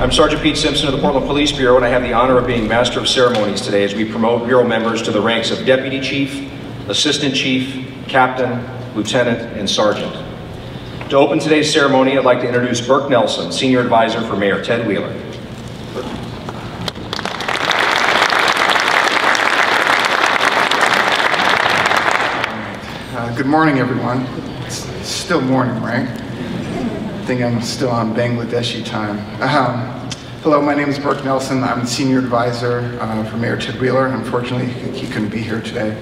I'm Sergeant Pete Simpson of the Portland Police Bureau, and I have the honor of being Master of Ceremonies today as we promote Bureau members to the ranks of Deputy Chief, Assistant Chief, Captain, Lieutenant, and Sergeant. To open today's ceremony, I'd like to introduce Burke Nelson, Senior Advisor for Mayor Ted Wheeler. Good morning, everyone. It's still morning, right? I think I'm still on Bangladeshi time. Hello, my name is Burke Nelson. I'm the Senior Advisor for Mayor Ted Wheeler. Unfortunately, he couldn't be here today,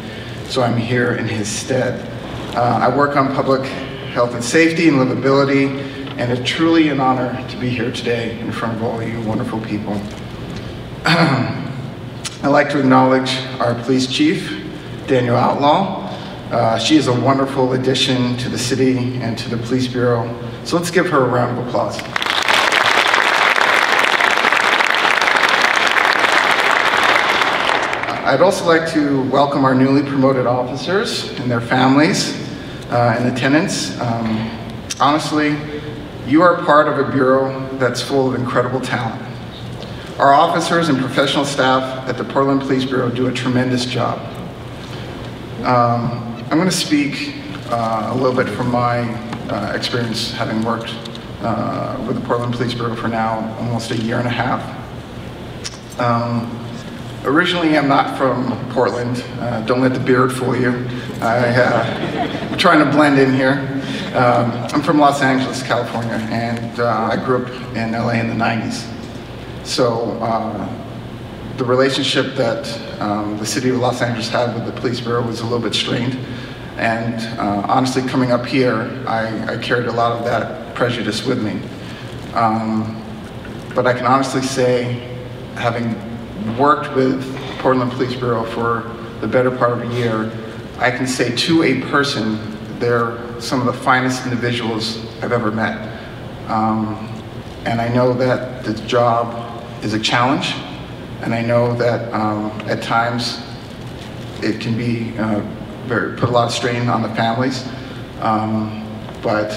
so I'm here in his stead. I work on public health and safety and livability, and it's truly an honor to be here today in front of all you wonderful people. I'd like to acknowledge our police chief, Daniel Outlaw. She is a wonderful addition to the city and to the police bureau, so let's give her a round of applause. I'd also like to welcome our newly promoted officers and their families in attendance. Honestly, you are part of a bureau that's full of incredible talent. Our officers and professional staff at the Portland Police Bureau do a tremendous job. I'm going to speak a little bit from my experience having worked with the Portland Police Bureau for now almost a year and a half. Originally, I'm not from Portland. Don't let the beard fool you. I'm trying to blend in here. I'm from Los Angeles, California, and I grew up in LA in the 90s. So the relationship that the city of Los Angeles had with the police bureau was a little bit strained. And honestly, coming up here, I carried a lot of that prejudice with me. But I can honestly say, having worked with Portland Police Bureau for the better part of a year, I can say to a person, they're some of the finest individuals I've ever met. And I know that the job is a challenge, and I know that at times it can be put a lot of strain on the families. But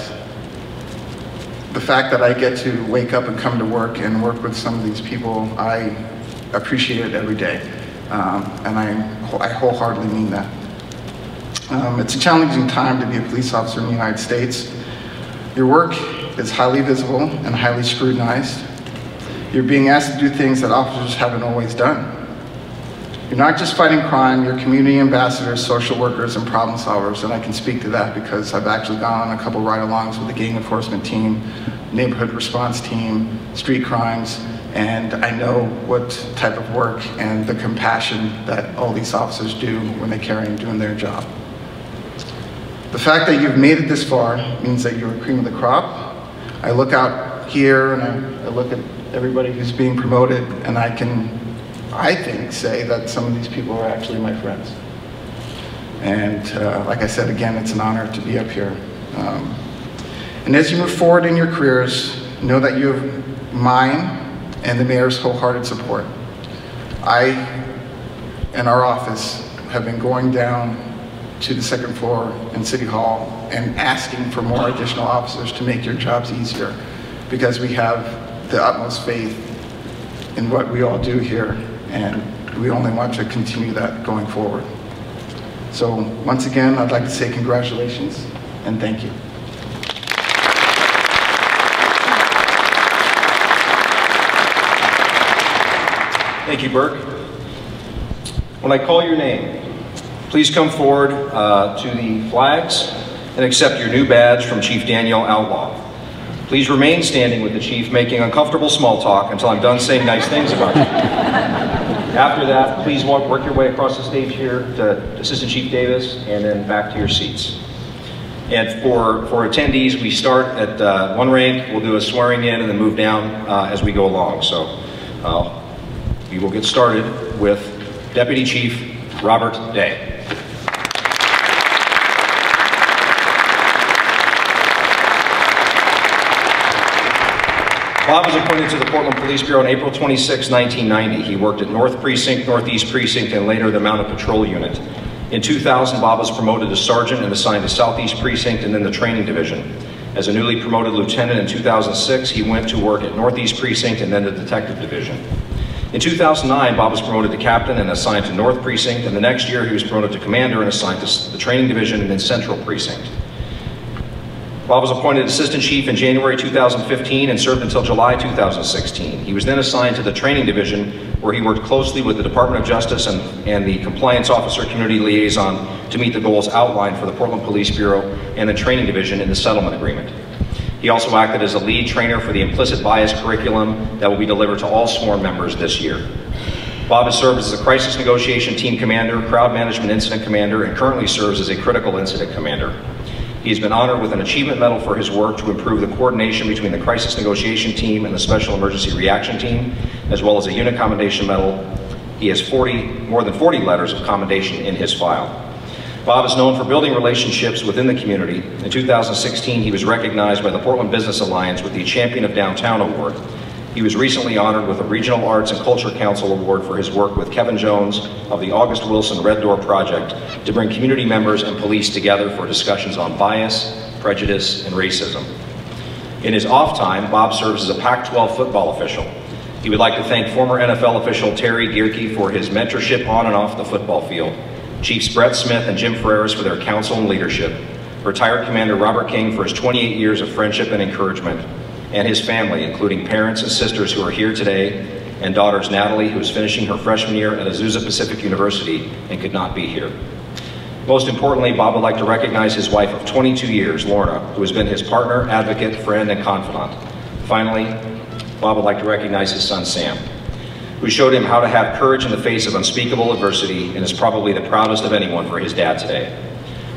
the fact that I get to wake up and come to work and work with some of these people, I appreciate it every day, and I wholeheartedly mean that. It's a challenging time to be a police officer in the United States. Your work is highly visible and highly scrutinized. You're being asked to do things that officers haven't always done. You're not just fighting crime, you're community ambassadors, social workers, and problem solvers, and I can speak to that because I've actually gone on a couple ride-alongs with the gang enforcement team, neighborhood response team, street crimes, and I know what type of work and the compassion that all these officers do when they carry on doing their job. The fact that you've made it this far means that you're cream of the crop. I look out here and I look at everybody who's being promoted, and I think, say that some of these people are actually my friends. And like I said, again, it's an honor to be up here. And as you move forward in your careers, know that you have mine and the mayor's wholehearted support. I and our office have been going down to the second floor in City Hall and asking for more additional officers to make your jobs easier, because we have the utmost faith in what we all do here, and we only want to continue that going forward. So once again, I'd like to say congratulations and thank you. Thank you, Burke. When I call your name, please come forward to the flags and accept your new badge from Chief Daniel Outlaw. Please remain standing with the chief, making uncomfortable small talk until I'm done saying nice things about you. After that, please work your way across the stage here to Assistant Chief Davis and then back to your seats. And for attendees, we start at one rank, we'll do a swearing in and then move down as we go along. So we will get started with Deputy Chief Robert Day. Bob was appointed to the Portland Police Bureau on April 26, 1990. He worked at North Precinct, Northeast Precinct, and later the Mounted Patrol Unit. In 2000, Bob was promoted to sergeant and assigned to Southeast Precinct and then the Training Division. As a newly promoted lieutenant in 2006, he went to work at Northeast Precinct and then the Detective Division. In 2009, Bob was promoted to captain and assigned to North Precinct, and the next year he was promoted to commander and assigned to the Training Division and then Central Precinct. Bob was appointed assistant chief in January 2015 and served until July 2016. He was then assigned to the Training Division, where he worked closely with the Department of Justice and the Compliance Officer Community Liaison to meet the goals outlined for the Portland Police Bureau and the Training Division in the settlement agreement. He also acted as a lead trainer for the implicit bias curriculum that will be delivered to all sworn members this year. Bob has served as a crisis negotiation team commander, crowd management incident commander, and currently serves as a critical incident commander. He has been honored with an achievement medal for his work to improve the coordination between the crisis negotiation team and the special emergency reaction team, as well as a unit commendation medal. He has more than 40 letters of commendation in his file. Bob is known for building relationships within the community. In 2016, he was recognized by the Portland Business Alliance with the Champion of Downtown Award. He was recently honored with a Regional Arts and Culture Council Award for his work with Kevin Jones of the August Wilson Red Door Project to bring community members and police together for discussions on bias, prejudice, and racism. In his off time, Bob serves as a Pac-12 football official. He would like to thank former NFL official Terry Gearke for his mentorship on and off the football field, Chiefs Brett Smith and Jim Ferreras for their counsel and leadership, retired Commander Robert King for his 28 years of friendship and encouragement, and his family, including parents and sisters who are here today, and daughters Natalie, who is finishing her freshman year at Azusa Pacific University and could not be here. Most importantly, Bob would like to recognize his wife of 22 years, Lorna, who has been his partner, advocate, friend, and confidant. Finally, Bob would like to recognize his son, Sam, who showed him how to have courage in the face of unspeakable adversity and is probably the proudest of anyone for his dad today.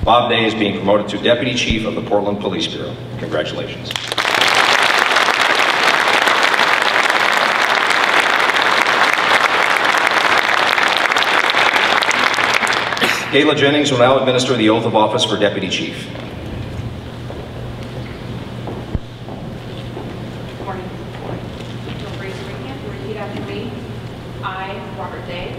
Bob Day is being promoted to Deputy Chief of the Portland Police Bureau. Congratulations. Kayla Jennings will now administer the oath of office for Deputy Chief. Good morning. You'll raise your right hand and repeat after me. I, Robert Day,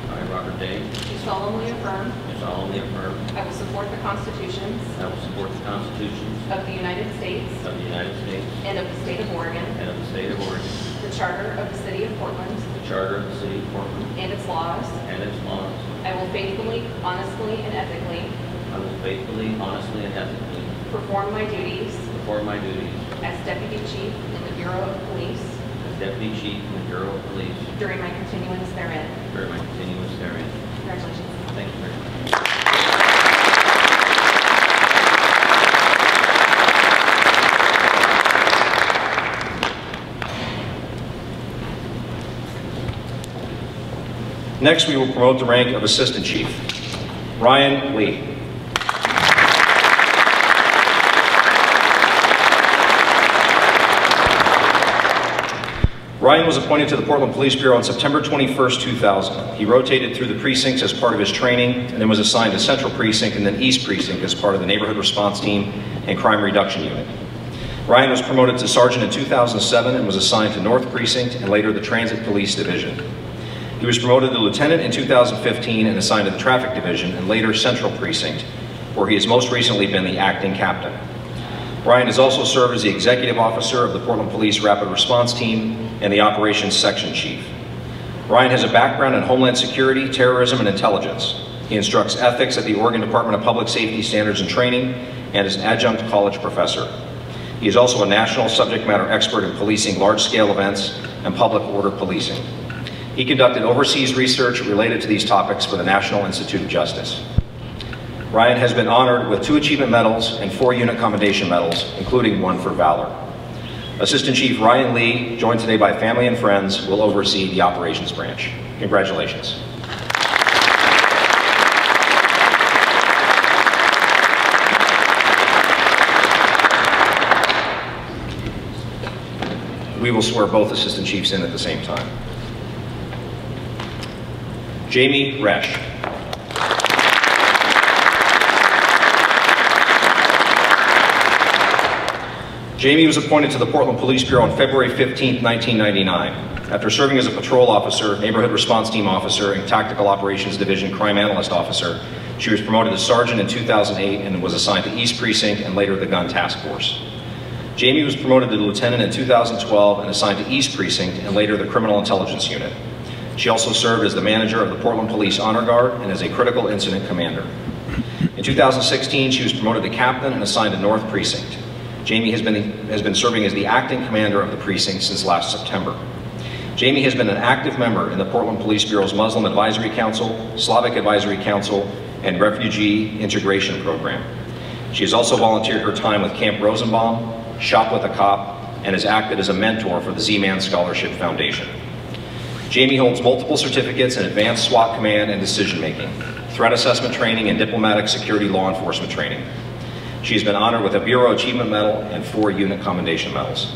I, Robert Day, do solemnly affirm do solemnly affirm I will support the constitutions I will support the constitutions of the United States of the United States and of the state of Oregon, and of the state of Oregon, the charter of the city of Portland, the charter of the city of Portland, and its laws. and its laws. I will faithfully, honestly, and ethically I will faithfully, honestly, and ethically perform my duties perform my duties as Deputy Chief in the Bureau of Police as Deputy Chief in the Bureau of Police during my continuance therein. during my continuance therein. Congratulations. Thank you very much. Next, we will promote the rank of Assistant Chief. Ryan Lee. Ryan was appointed to the Portland Police Bureau on September 21st, 2000. He rotated through the precincts as part of his training and then was assigned to Central Precinct and then East Precinct as part of the Neighborhood Response Team and Crime Reduction Unit. Ryan was promoted to Sergeant in 2007 and was assigned to North Precinct and later the Transit Police Division. He was promoted to Lieutenant in 2015 and assigned to the Traffic Division and later Central Precinct, where he has most recently been the acting captain. Ryan has also served as the Executive Officer of the Portland Police Rapid Response Team and the Operations Section Chief. Ryan has a background in Homeland Security, Terrorism, and Intelligence. He instructs ethics at the Oregon Department of Public Safety Standards and Training and is an adjunct college professor. He is also a national subject matter expert in policing large-scale events and public order policing. He conducted overseas research related to these topics for the National Institute of Justice. Ryan has been honored with 2 achievement medals and 4 unit commendation medals, including 1 for valor. Assistant Chief Ryan Lee, joined today by family and friends, will oversee the operations branch. Congratulations. We will swear both Assistant Chiefs in at the same time. Jamie Resch. Jamie was appointed to the Portland Police Bureau on February 15, 1999. After serving as a patrol officer, neighborhood response team officer, and tactical operations division crime analyst officer, she was promoted to sergeant in 2008 and was assigned to East Precinct and later the Gun Task Force. Jamie was promoted to lieutenant in 2012 and assigned to East Precinct and later the Criminal Intelligence Unit. She also served as the manager of the Portland Police Honor Guard and as a critical incident commander. In 2016, she was promoted to captain and assigned to North Precinct. Jamie has been serving as the acting commander of the precinct since last September. Jamie has been an active member in the Portland Police Bureau's Muslim Advisory Council, Slavic Advisory Council, and Refugee Integration Program. She has also volunteered her time with Camp Rosenbaum, Shop with a Cop, and has acted as a mentor for the Z-Man Scholarship Foundation. Jamie holds multiple certificates in advanced SWAT command and decision making, threat assessment training, and diplomatic security law enforcement training. She has been honored with a Bureau Achievement Medal and 4 unit commendation medals.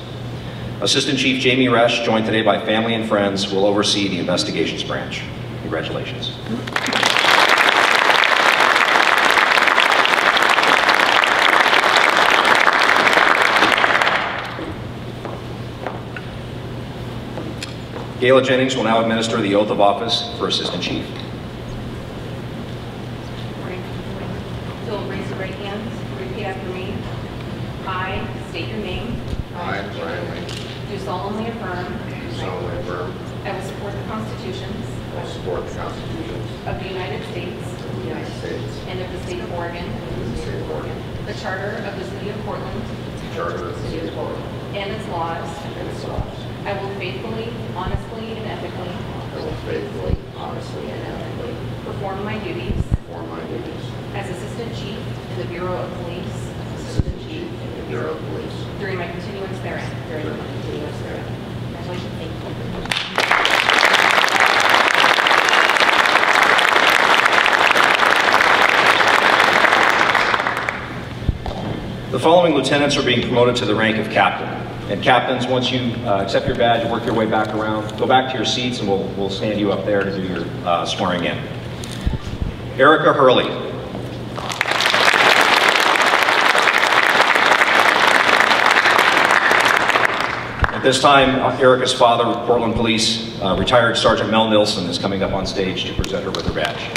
Assistant Chief Jamie Resch, joined today by family and friends, will oversee the investigations branch. Congratulations. Gayla Jennings will now administer the oath of office for Assistant Chief. You'll raise your right hand, repeat after me. I state your name. I, Brian Lane, Do solemnly affirm do solemnly affirm I will support the constitutions I will support the constitutions of the United States of the United States and of the state of Oregon, and the state of Oregon, the charter of the city of Portland, the charter of the city of Portland, and its laws. and its laws. I will faithfully, honestly, and ethically I will faithfully, honestly, and ethically perform my duties perform my duties as Assistant Chief in the Bureau of Police as Assistant Chief in the Bureau of Police during my continuance therein. during my continuance therein. Congratulations. Thank you. The following lieutenants are being promoted to the rank of captain. And captains, once you accept your badge, work your way back around, go back to your seats and we'll stand you up there to do your swearing in. Erica Hurley. At this time, Erica's father, Portland Police, retired Sergeant Mel Nilsson, is coming up on stage to present her with her badge.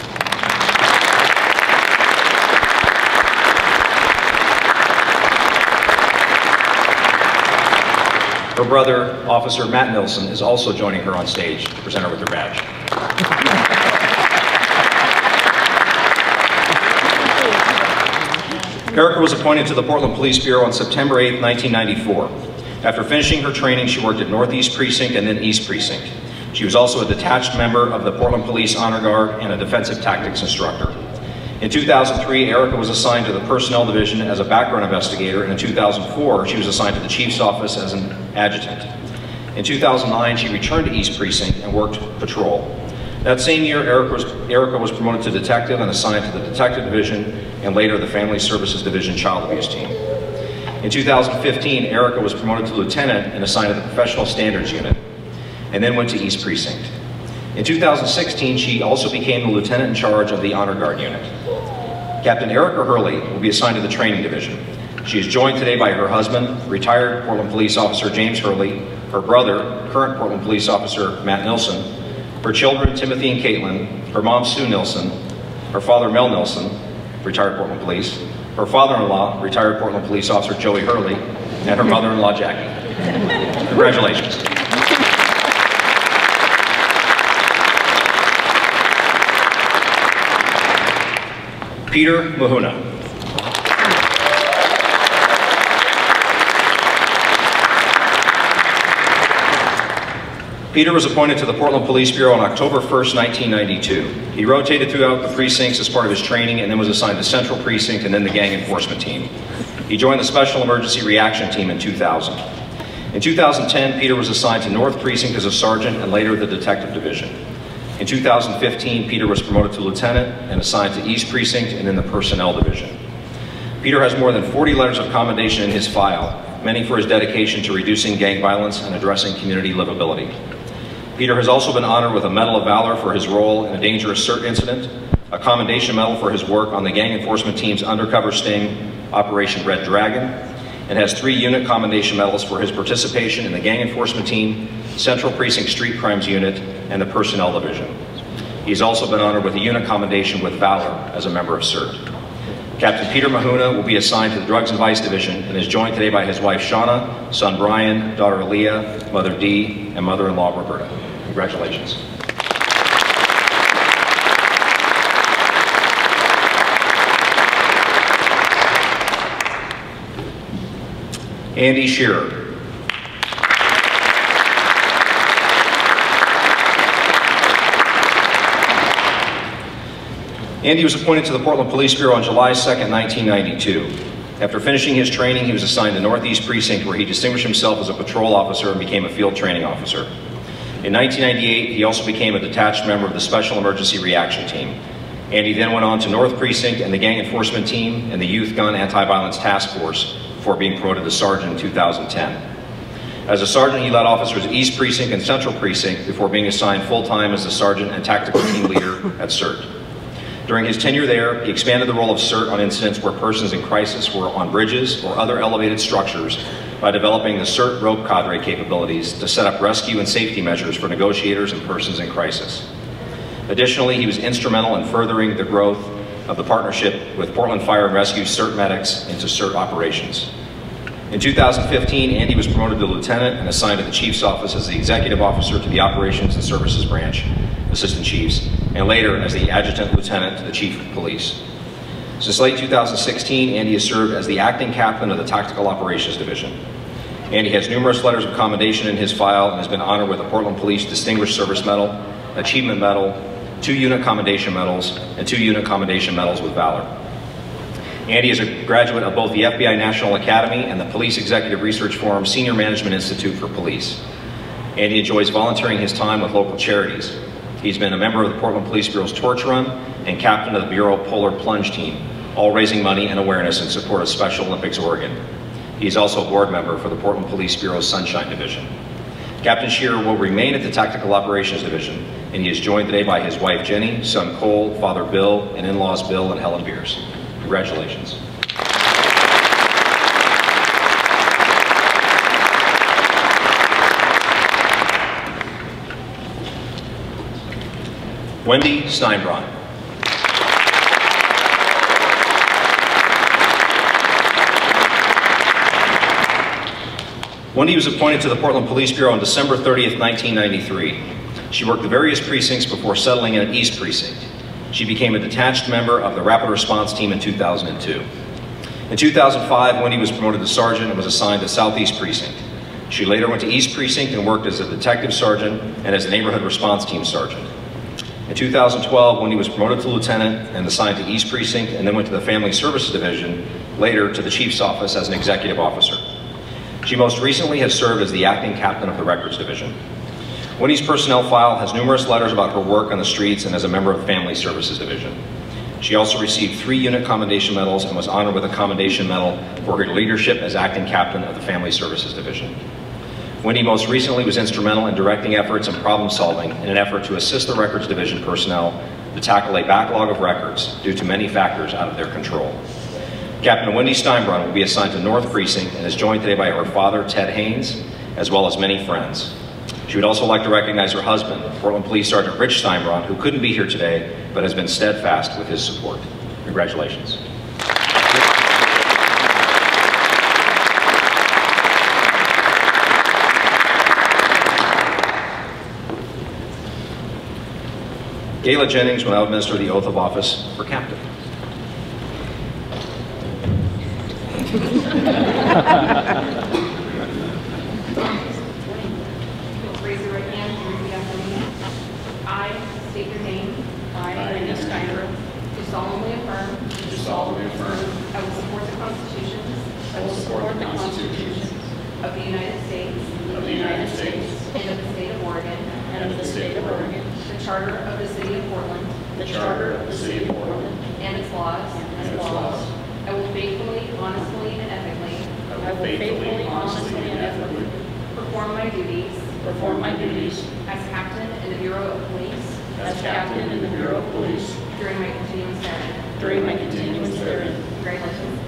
Her brother, Officer Matt Nilsson, is also joining her on stage to present her with her badge. Erica was appointed to the Portland Police Bureau on September 8, 1994. After finishing her training, she worked at Northeast Precinct and then East Precinct. She was also a detached member of the Portland Police Honor Guard and a defensive tactics instructor. In 2003, Erica was assigned to the Personnel Division as a background investigator, and in 2004, she was assigned to the Chief's Office as an adjutant. In 2009, she returned to East Precinct and worked patrol. That same year, Erica was promoted to detective and assigned to the Detective Division and later the Family Services Division Child Abuse Team. In 2015, Erica was promoted to lieutenant and assigned to the Professional Standards Unit, and then went to East Precinct. In 2016, she also became the lieutenant in charge of the Honor Guard Unit. Captain Erica Hurley will be assigned to the Training Division. She is joined today by her husband, retired Portland Police Officer James Hurley, her brother, current Portland Police Officer Matt Nilsson, her children Timothy and Caitlin, her mom Sue Nilsson, her father Mel Nilsson, retired Portland Police, her father-in-law, retired Portland Police Officer Joey Hurley, and her mother-in-law Jackie. Congratulations. Peter Mahuna. Peter was appointed to the Portland Police Bureau on October 1st, 1992. He rotated throughout the precincts as part of his training and then was assigned to Central Precinct and then the Gang Enforcement Team. He joined the Special Emergency Reaction Team in 2000. In 2010, Peter was assigned to North Precinct as a sergeant and later the Detective Division. In 2015, Peter was promoted to lieutenant and assigned to East Precinct and then the Personnel Division. Peter has more than 40 letters of commendation in his file, many for his dedication to reducing gang violence and addressing community livability. Peter has also been honored with a Medal of Valor for his role in a dangerous CERT incident, a commendation medal for his work on the Gang Enforcement Team's undercover sting, Operation Red Dragon, and has 3 unit commendation medals for his participation in the Gang Enforcement Team, Central Precinct Street Crimes Unit, and the Personnel Division. He's also been honored with a unit commendation with Valor as a member of CERT. Captain Peter Mahuna will be assigned to the Drugs and Vice Division and is joined today by his wife Shauna, son Brian, daughter Aaliyah, mother Dee, and mother-in-law Roberta. Congratulations. Andy Shearer. Andy was appointed to the Portland Police Bureau on July 2nd, 1992. After finishing his training, he was assigned to Northeast Precinct, where he distinguished himself as a patrol officer and became a field training officer. In 1998, he also became a detached member of the Special Emergency Reaction Team. Andy then went on to North Precinct and the Gang Enforcement Team and the Youth Gun Anti-Violence Task Force before being promoted to Sergeant in 2010. As a Sergeant, he led officers at East Precinct and Central Precinct before being assigned full-time as the Sergeant and Tactical Team Leader at CERT. During his tenure there, he expanded the role of CERT on incidents where persons in crisis were on bridges or other elevated structures by developing the CERT rope cadre capabilities to set up rescue and safety measures for negotiators and persons in crisis. Additionally, he was instrumental in furthering the growth of the partnership with Portland Fire and Rescue CERT medics into CERT operations. In 2015, Andy was promoted to lieutenant and assigned to the Chief's office as the executive officer to the Operations and Services Branch, Assistant Chiefs, and later as the Adjutant Lieutenant to the Chief of Police. Since late 2016, Andy has served as the acting captain of the Tactical Operations Division. Andy has numerous letters of commendation in his file and has been honored with the Portland Police Distinguished Service Medal, Achievement Medal, 2 Unit Commendation Medals, and 2 Unit Commendation Medals with Valor. Andy is a graduate of both the FBI National Academy and the Police Executive Research Forum Senior Management Institute for Police. Andy enjoys volunteering his time with local charities. He's been a member of the Portland Police Bureau's Torch Run and captain of the Bureau Polar Plunge Team, all raising money and awareness in support of Special Olympics Oregon. He's also a board member for the Portland Police Bureau's Sunshine Division. Captain Shearer will remain at the Tactical Operations Division, and he is joined today by his wife Jenny, son Cole, father Bill, and in-laws Bill and Helen Beers. Congratulations. Wendy Steinbron. Wendy was appointed to the Portland Police Bureau on December 30th, 1993. She worked the various precincts before settling in at East Precinct. She became a detached member of the Rapid Response Team in 2002. In 2005, Wendy was promoted to sergeant and was assigned to Southeast Precinct. She later went to East Precinct and worked as a detective sergeant and as a neighborhood response team sergeant. In 2012, Wendy was promoted to lieutenant and assigned to East Precinct and then went to the Family Services Division, later to the Chief's office as an executive officer. She most recently has served as the acting captain of the Records Division. Wendy's personnel file has numerous letters about her work on the streets and as a member of the Family Services Division. She also received 3 unit commendation medals and was honored with a commendation medal for her leadership as acting captain of the Family Services Division. Wendy most recently was instrumental in directing efforts and problem solving in an effort to assist the Records Division personnel to tackle a backlog of records due to many factors out of their control. Captain Wendy Steinbron will be assigned to North Precinct and is joined today by her father, Ted Haynes, as well as many friends. She would also like to recognize her husband, Portland Police Sergeant Rich Steinbron, who couldn't be here today, but has been steadfast with his support. Congratulations. Gayla Jennings will now administer the oath of office for captain. Raise your right hand and repeat after me. I state your name. I, Wendy Steinbron, do solemnly affirm. I will support the Constitution. Of the United States. And of the state of Oregon. The Charter of the City of Portland. And its laws. I will faithfully, honestly, and ethically. Perform my duties. As captain in the Bureau of Police. During my continuance therein. Congratulations.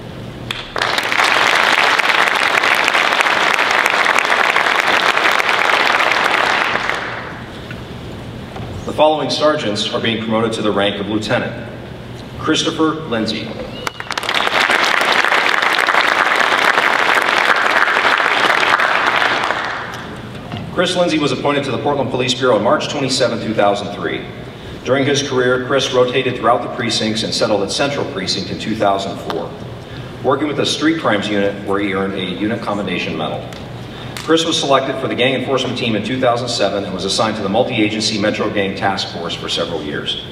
The following sergeants are being promoted to the rank of lieutenant. Christopher Lindsay. Chris Lindsay was appointed to the Portland Police Bureau on March 27, 2003. During his career, Chris rotated throughout the precincts and settled at Central Precinct in 2004, working with the Street Crimes Unit, where he earned a Unit Commendation Medal. Chris was selected for the Gang Enforcement Team in 2007 and was assigned to the Multi-Agency Metro Gang Task Force for several years.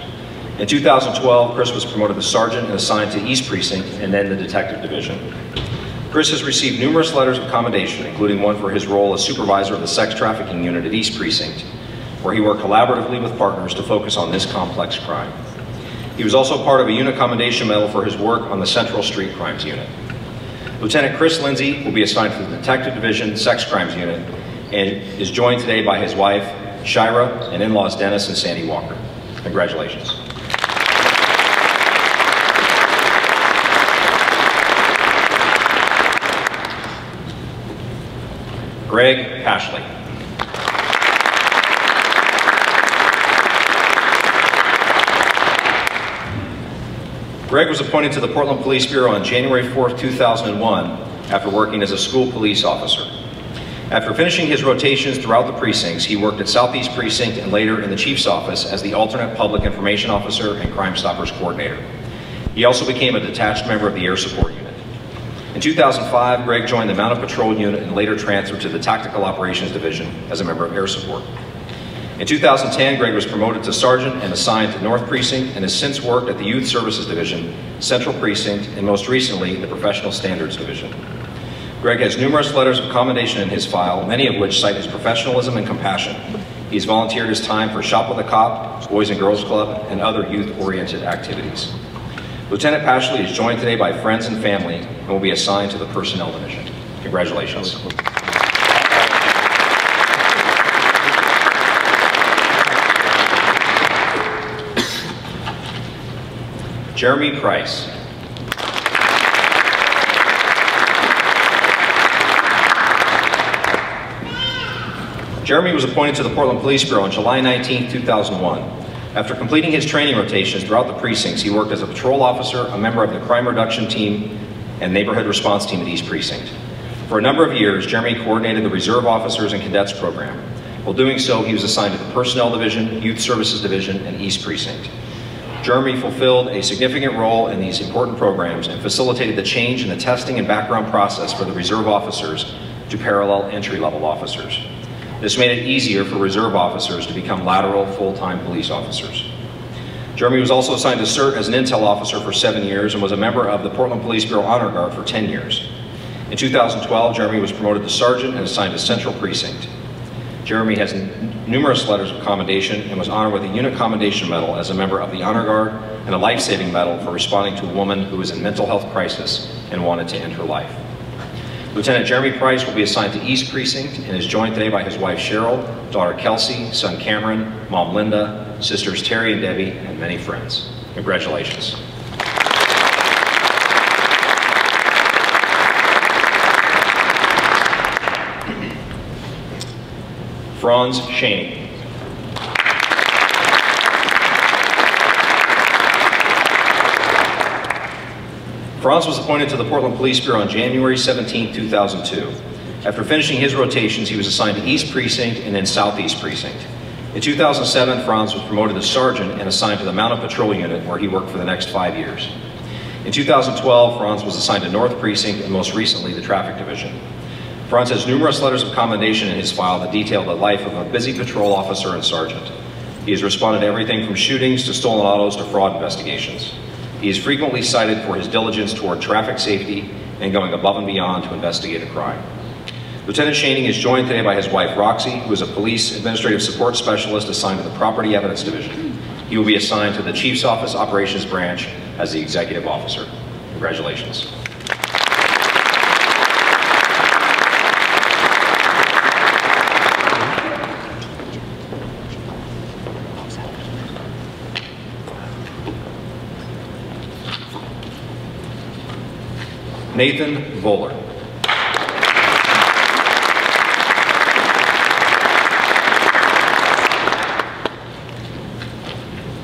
In 2012, Chris was promoted to Sergeant and assigned to East Precinct and then the Detective Division. Chris has received numerous letters of commendation, including one for his role as Supervisor of the Sex Trafficking Unit at East Precinct, where he worked collaboratively with partners to focus on this complex crime. He was also part of a Unit Commendation Medal for his work on the Central Street Crimes Unit. Lieutenant Chris Lindsay will be assigned to the Detective Division Sex Crimes Unit and is joined today by his wife, Shira, and in-laws Dennis and Sandy Walker. Congratulations. Greg Pashley. Greg was appointed to the Portland Police Bureau on January 4, 2001, after working as a school police officer. After finishing his rotations throughout the precincts, he worked at Southeast Precinct and later in the Chief's Office as the alternate Public Information Officer and Crime Stoppers Coordinator. He also became a detached member of the Air Support Unit. In 2005, Greg joined the Mounted Patrol Unit and later transferred to the Tactical Operations Division as a member of Air Support. In 2010, Greg was promoted to Sergeant and assigned to North Precinct and has since worked at the Youth Services Division, Central Precinct, and most recently, the Professional Standards Division. Greg has numerous letters of commendation in his file, many of which cite his professionalism and compassion. He's volunteered his time for Shop with a Cop, Boys and Girls Club, and other youth-oriented activities. Lieutenant Pashley is joined today by friends and family and will be assigned to the Personnel Division. Congratulations. Jeremy Price. Jeremy was appointed to the Portland Police Bureau on July 19, 2001. After completing his training rotations throughout the precincts, he worked as a patrol officer, a member of the Crime Reduction Team, and Neighborhood Response Team at East Precinct. For a number of years, Jeremy coordinated the Reserve Officers and Cadets program. While doing so, he was assigned to the Personnel Division, Youth Services Division, and East Precinct. Jeremy fulfilled a significant role in these important programs and facilitated the change in the testing and background process for the Reserve Officers to parallel entry-level officers. This made it easier for Reserve Officers to become lateral full-time police officers. Jeremy was also assigned to CERT as an Intel officer for 7 years and was a member of the Portland Police Bureau Honor Guard for 10 years. In 2012, Jeremy was promoted to Sergeant and assigned to Central Precinct. Jeremy has numerous letters of commendation and was honored with a Unit Commendation Medal as a member of the Honor Guard and a Life-Saving Medal for responding to a woman who was in mental health crisis and wanted to end her life. Lieutenant Jeremy Price will be assigned to East Precinct and is joined today by his wife Cheryl, daughter Kelsey, son Cameron, mom Linda, sisters Terry and Debbie, and many friends. Congratulations. Franz Shaney. Franz was appointed to the Portland Police Bureau on January 17, 2002. After finishing his rotations, he was assigned to East Precinct and then Southeast Precinct. In 2007, Franz was promoted to Sergeant and assigned to the Mounted Patrol Unit, where he worked for the next 5 years. In 2012, Franz was assigned to North Precinct and most recently the Traffic Division. Franz has numerous letters of commendation in his file that detail the life of a busy patrol officer and sergeant. He has responded to everything from shootings to stolen autos to fraud investigations. He is frequently cited for his diligence toward traffic safety and going above and beyond to investigate a crime. Lieutenant Shaney is joined today by his wife Roxy, who is a police administrative support specialist assigned to the Property Evidence Division. He will be assigned to the Chief's Office Operations Branch as the Executive Officer. Congratulations. Nathan Voller.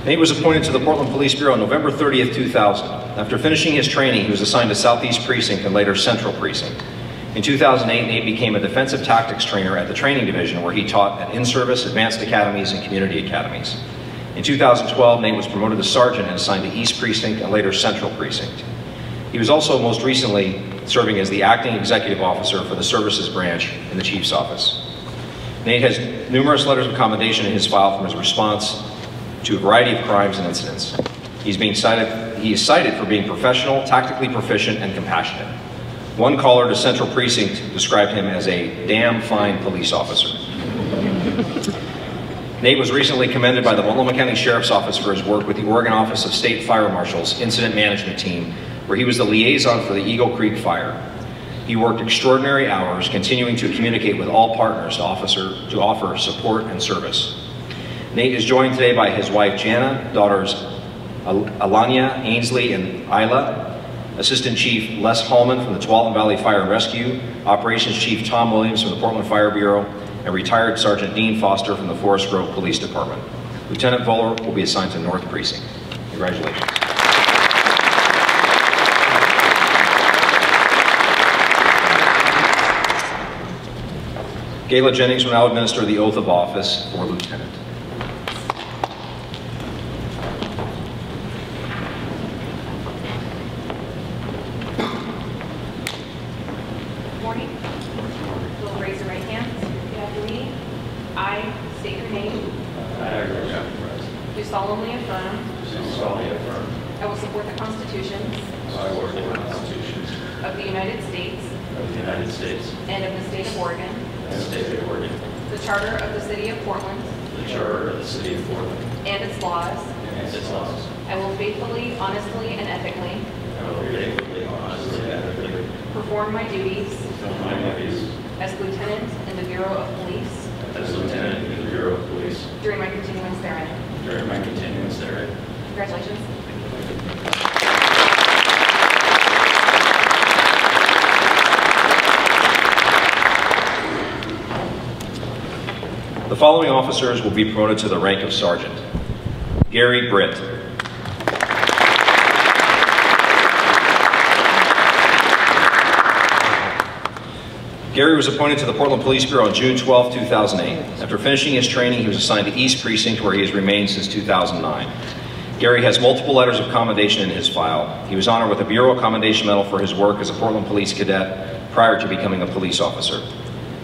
Nate was appointed to the Portland Police Bureau on November 30th, 2000. After finishing his training, he was assigned to Southeast Precinct and later Central Precinct. In 2008, Nate became a defensive tactics trainer at the training division, where he taught at in-service, advanced academies, and community academies. In 2012, Nate was promoted to sergeant and assigned to East Precinct and later Central Precinct. He was also most recently serving as the acting executive officer for the services branch in the chief's office. Nate has numerous letters of commendation in his file from his response to a variety of crimes and incidents. He is cited for being professional, tactically proficient, and compassionate. One caller to Central Precinct described him as a damn fine police officer. Nate was recently commended by the Multnomah County Sheriff's Office for his work with the Oregon Office of State Fire Marshal's Incident Management Team, where he was the liaison for the Eagle Creek Fire. He worked extraordinary hours, continuing to communicate with all partners to offer support and service. Nate is joined today by his wife Jana, daughters Alanya, Ainsley, and Isla, Assistant Chief Les Hallman from the Tualatin Valley Fire and Rescue, Operations Chief Tom Williams from the Portland Fire Bureau, and retired Sergeant Dean Foster from the Forest Grove Police Department. Lieutenant Voller will be assigned to North Precinct. Congratulations. Gayla Jennings will now administer the oath of office for Lieutenant. Solemnly affirm. I will support the constitutions. Of the United States. And of the state of Oregon. The charter of the city of Portland. And its laws. I will faithfully, honestly, and ethically. Perform my duties. As lieutenant in the Bureau of Police. During my continuance therein. Congratulations. The following officers will be promoted to the rank of sergeant. Gary Britt. Gary was appointed to the Portland Police Bureau on June 12, 2008. After finishing his training, he was assigned to East Precinct, where he has remained since 2009. Gary has multiple letters of commendation in his file. He was honored with a Bureau Commendation Medal for his work as a Portland Police Cadet prior to becoming a police officer.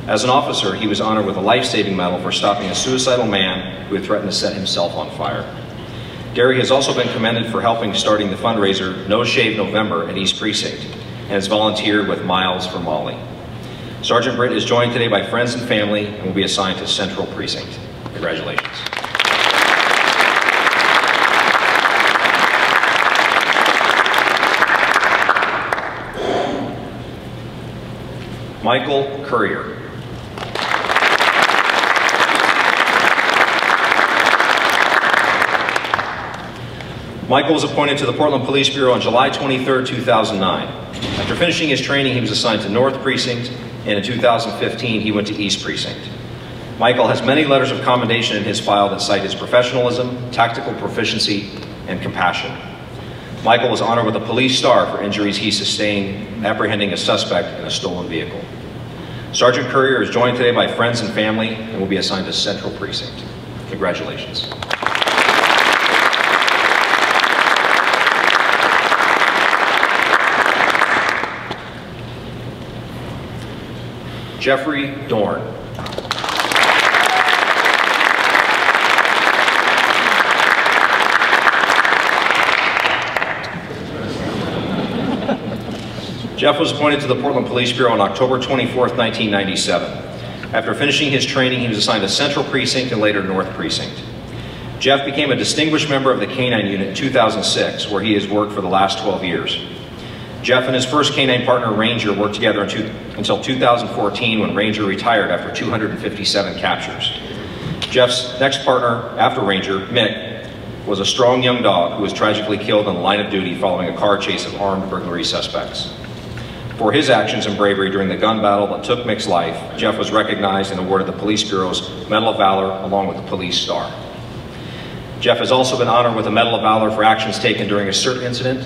As an officer, he was honored with a life-saving medal for stopping a suicidal man who had threatened to set himself on fire. Gary has also been commended for helping starting the fundraiser No Shave November at East Precinct and has volunteered with Miles for Molly. Sergeant Britt is joined today by friends and family and will be assigned to Central Precinct. Congratulations. Michael Currier. Michael was appointed to the Portland Police Bureau on July 23, 2009. After finishing his training, he was assigned to North Precinct, and in 2015, he went to East Precinct. Michael has many letters of commendation in his file that cite his professionalism, tactical proficiency, and compassion. Michael was honored with a police star for injuries he sustained apprehending a suspect in a stolen vehicle. Sergeant Currier is joined today by friends and family and will be assigned to Central Precinct. Congratulations. Jeffrey Dorn. Jeff was appointed to the Portland Police Bureau on October 24, 1997. After finishing his training, he was assigned to Central Precinct and later North Precinct. Jeff became a distinguished member of the K-9 unit in 2006, where he has worked for the last 12 years. Jeff and his first K-9 partner, Ranger, worked together until 2014, when Ranger retired after 257 captures. Jeff's next partner after Ranger, Mick, was a strong young dog who was tragically killed in the line of duty following a car chase of armed burglary suspects. For his actions and bravery during the gun battle that took Mick's life, Jeff was recognized and awarded the Police Bureau's Medal of Valor along with the Police Star. Jeff has also been honored with the Medal of Valor for actions taken during a CERT incident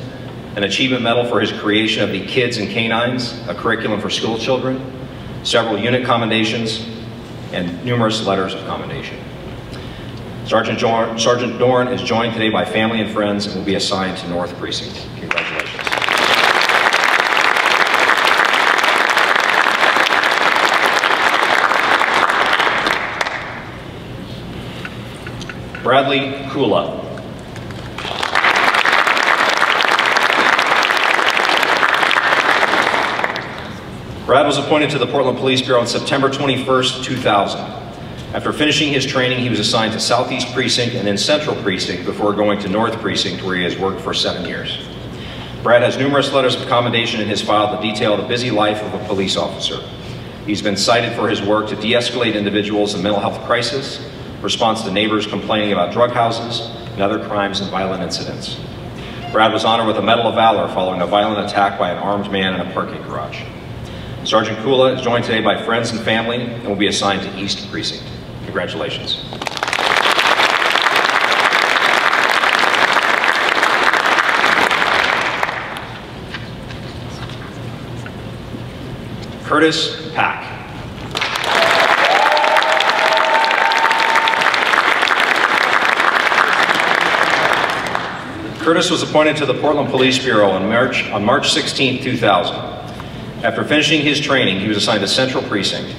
an achievement medal for his creation of the Kids and Canines, a curriculum for school children, several unit commendations, and numerous letters of commendation. Sergeant Dorn is joined today by family and friends and will be assigned to North Precinct. Congratulations. Bradley Kula. Brad was appointed to the Portland Police Bureau on September 21st, 2000. After finishing his training, he was assigned to Southeast Precinct and then Central Precinct before going to North Precinct, where he has worked for 7 years. Brad has numerous letters of commendation in his file that detail the busy life of a police officer. He's been cited for his work to de-escalate individuals in mental health crisis, response to neighbors complaining about drug houses, and other crimes and violent incidents. Brad was honored with a Medal of Valor following a violent attack by an armed man in a parking garage. Sergeant Kula is joined today by friends and family and will be assigned to East Precinct. Congratulations. Curtis Pack. Curtis was appointed to the Portland Police Bureau on March 16, 2000. After finishing his training, he was assigned to Central Precinct.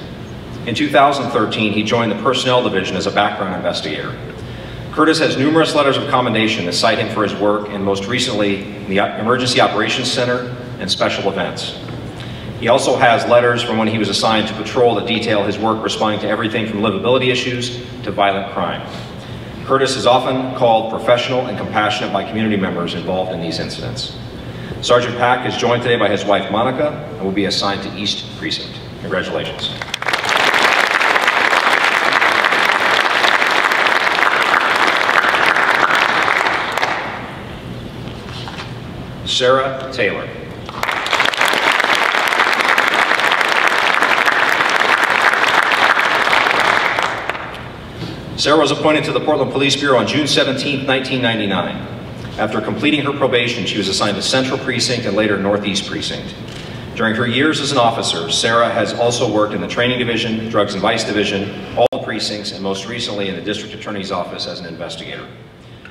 In 2013, he joined the Personnel Division as a background investigator. Curtis has numerous letters of commendation that cite him for his work, and most recently, in the Emergency Operations Center and Special Events. He also has letters from when he was assigned to patrol that detail his work responding to everything from livability issues to violent crime. Curtis is often called professional and compassionate by community members involved in these incidents. Sergeant Pack is joined today by his wife Monica and will be assigned to East Precinct. Congratulations. Sarah Taylor. Sarah was appointed to the Portland Police Bureau on June 17, 1999. After completing her probation, she was assigned to Central Precinct and later Northeast Precinct. During her years as an officer, Sarah has also worked in the Training Division, Drugs and Vice Division, all the precincts, and most recently in the District Attorney's Office as an investigator.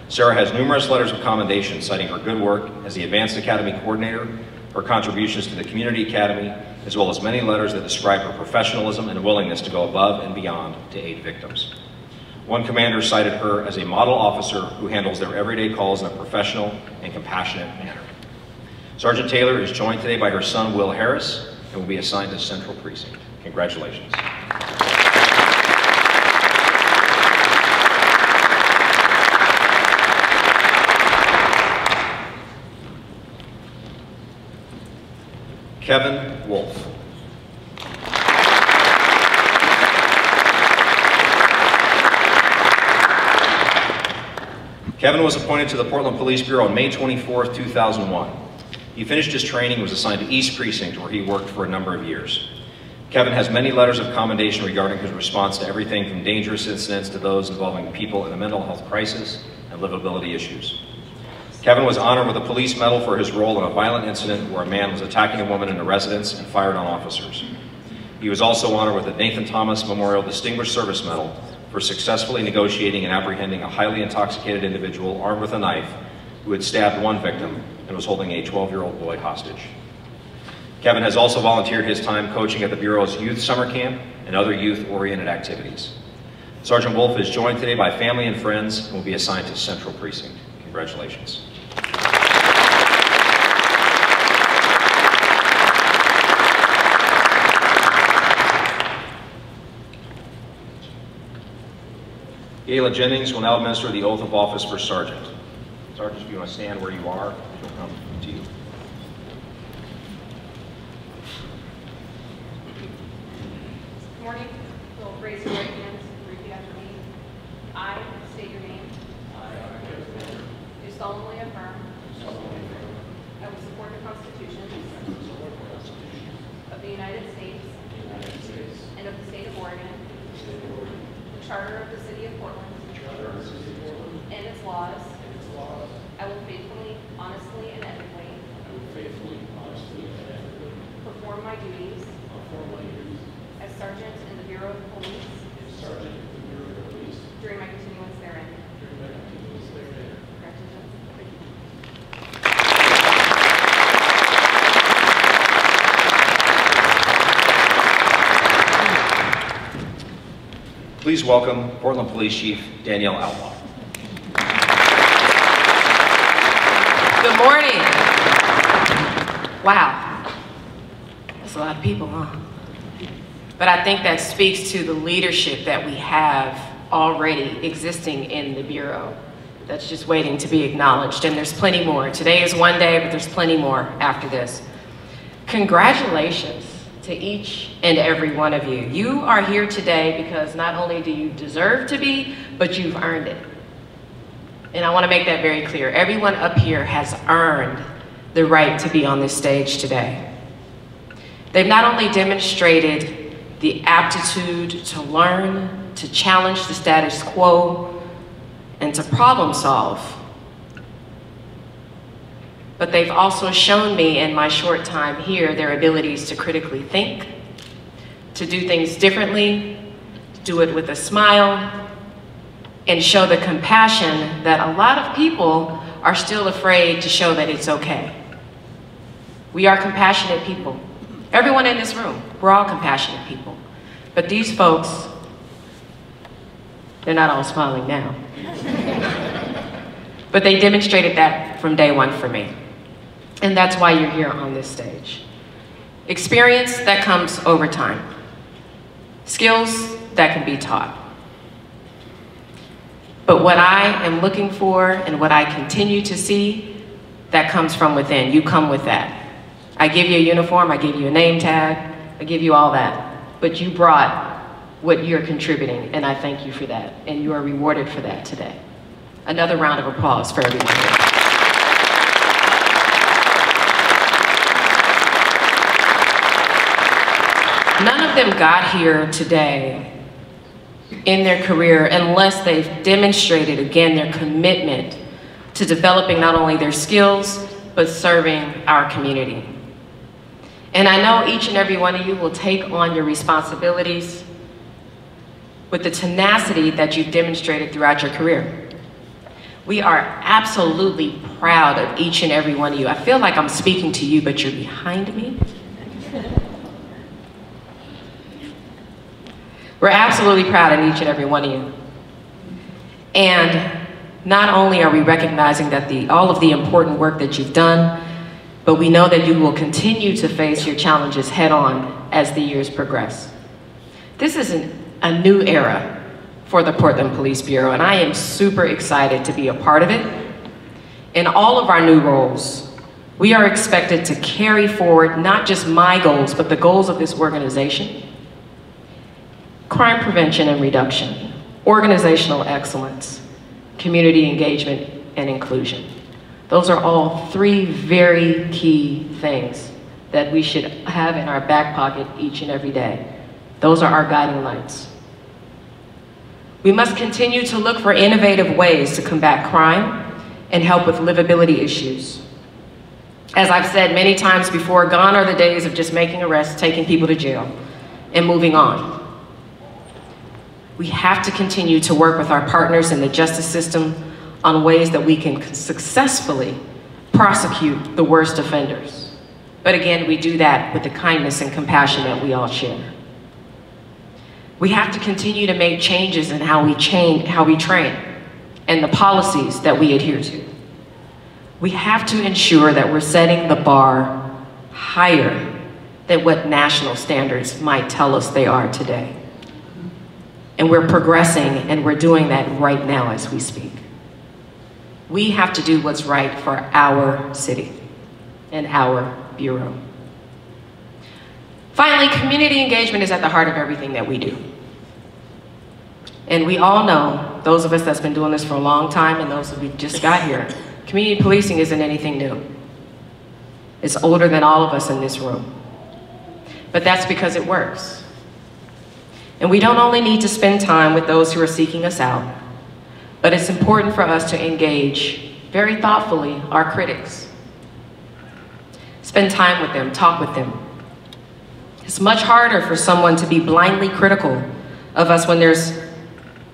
Sarah has numerous letters of commendation citing her good work as the Advanced Academy Coordinator, her contributions to the Community Academy, as well as many letters that describe her professionalism and willingness to go above and beyond to aid victims. One commander cited her as a model officer who handles their everyday calls in a professional and compassionate manner. Sergeant Taylor is joined today by her son, Will Harris, and will be assigned to Central Precinct. Congratulations. Kevin Wolf. Kevin was appointed to the Portland Police Bureau on May 24, 2001. He finished his training and was assigned to East Precinct, where he worked for a number of years. Kevin has many letters of commendation regarding his response to everything from dangerous incidents to those involving people in a mental health crisis and livability issues. Kevin was honored with a police medal for his role in a violent incident where a man was attacking a woman in a residence and fired on officers. He was also honored with the Nathan Thomas Memorial Distinguished Service Medal for successfully negotiating and apprehending a highly intoxicated individual armed with a knife who had stabbed one victim and was holding a 12-year-old boy hostage. Kevin has also volunteered his time coaching at the Bureau's Youth Summer Camp and other youth-oriented activities. Sergeant Wolf is joined today by family and friends and will be assigned to Central Precinct. Congratulations. Gayla Jennings will now administer the oath of office for Sergeant. Sergeant, if you want to stand where you are, she'll come to you. Good morning. You'll raise your right hand and repeat after me. I state your name. Do solemnly affirm. I will support the Constitution of the United States and of the State of Oregon. The Charter of the City of Portland. And its laws. I will faithfully, honestly, and ethically my duties as Sergeant in the Bureau of Police during my continuance therein. Congratulations. Please welcome Portland Police Chief Danielle Outlaw. Good morning. Wow. That's a lot of people, huh? But I think that speaks to the leadership that we have already existing in the Bureau that's just waiting to be acknowledged. And there's plenty more. Today is one day, but there's plenty more after this. Congratulations to each and every one of you. You are here today because not only do you deserve to be, but you've earned it. And I want to make that very clear. Everyone up here has earned the right to be on this stage today. They've not only demonstrated the aptitude to learn, to challenge the status quo, and to problem solve, but they've also shown me in my short time here their abilities to critically think, to do things differently, do it with a smile, and show the compassion that a lot of people are still afraid to show that it's okay. We are compassionate people. Everyone in this room, we're all compassionate people. But these folks, they're not all smiling now. But they demonstrated that from day one for me. And that's why you're here on this stage. Experience that comes over time. Skills that can be taught. But what I am looking for and what I continue to see, that comes from within. You come with that. I give you a uniform, I give you a name tag, I give you all that. But you brought what you're contributing, and I thank you for that. And you are rewarded for that today. Another round of applause for everyone here. None of them got here today in their career unless they've demonstrated, again, their commitment to developing not only their skills, but serving our community. And I know each and every one of you will take on your responsibilities with the tenacity that you've demonstrated throughout your career. We are absolutely proud of each and every one of you. I feel like I'm speaking to you, but you're behind me. We're absolutely proud of each and every one of you. And not only are we recognizing that all of the important work that you've done, but we know that you will continue to face your challenges head on as the years progress. This is a new era for the Portland Police Bureau, and I am super excited to be a part of it. In all of our new roles, we are expected to carry forward not just my goals, but the goals of this organization. Crime prevention and reduction, organizational excellence, community engagement, and inclusion. Those are all three very key things that we should have in our back pocket each and every day. Those are our guiding lights. We must continue to look for innovative ways to combat crime and help with livability issues. As I've said many times before, gone are the days of just making arrests, taking people to jail, and moving on. We have to continue to work with our partners in the justice system on ways that we can successfully prosecute the worst offenders. But again, we do that with the kindness and compassion that we all share. We have to continue to make changes in how we train and the policies that we adhere to. We have to ensure that we're setting the bar higher than what national standards might tell us they are today. And we're progressing, and we're doing that right now as we speak. We have to do what's right for our city and our bureau. Finally, community engagement is at the heart of everything that we do. And we all know, those of us that's been doing this for a long time and those who just got here, community policing isn't anything new. It's older than all of us in this room. But that's because it works. And we don't only need to spend time with those who are seeking us out, but it's important for us to engage very thoughtfully our critics. Spend time with them, talk with them, It's much harder for someone to be blindly critical of us when there's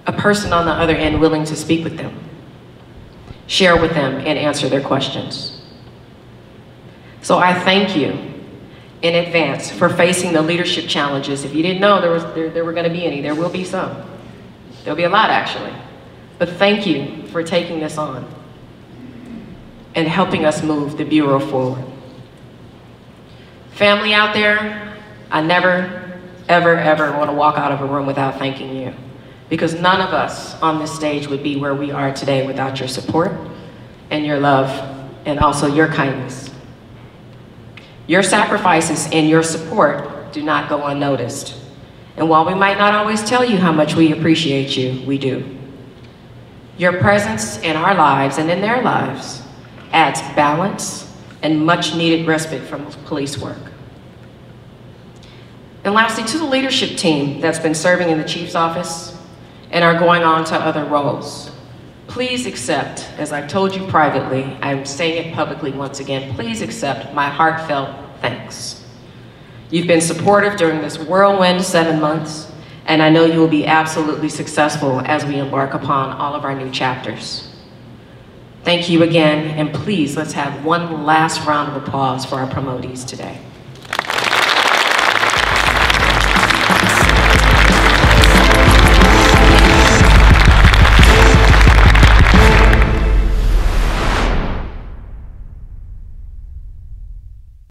a person on the other end willing to speak with them, share with them, and answer their questions. So I thank you in advance for facing the leadership challenges. If you didn't know there were going to be any, there will be some. There'll be a lot, actually. But thank you for taking this on and helping us move the Bureau forward. Family out there, I never, ever, ever want to walk out of a room without thanking you, because none of us on this stage would be where we are today without your support and your love and also your kindness. Your sacrifices and your support do not go unnoticed. And while we might not always tell you how much we appreciate you, we do. Your presence in our lives and in their lives adds balance and much needed respite from police work. And lastly, to the leadership team that's been serving in the chief's office and are going on to other roles, please accept, as I've told you privately, I'm saying it publicly once again, please accept my heartfelt thanks. You've been supportive during this whirlwind 7 months, and I know you will be absolutely successful as we embark upon all of our new chapters. Thank you again, and please let's have one last round of applause for our promotees today.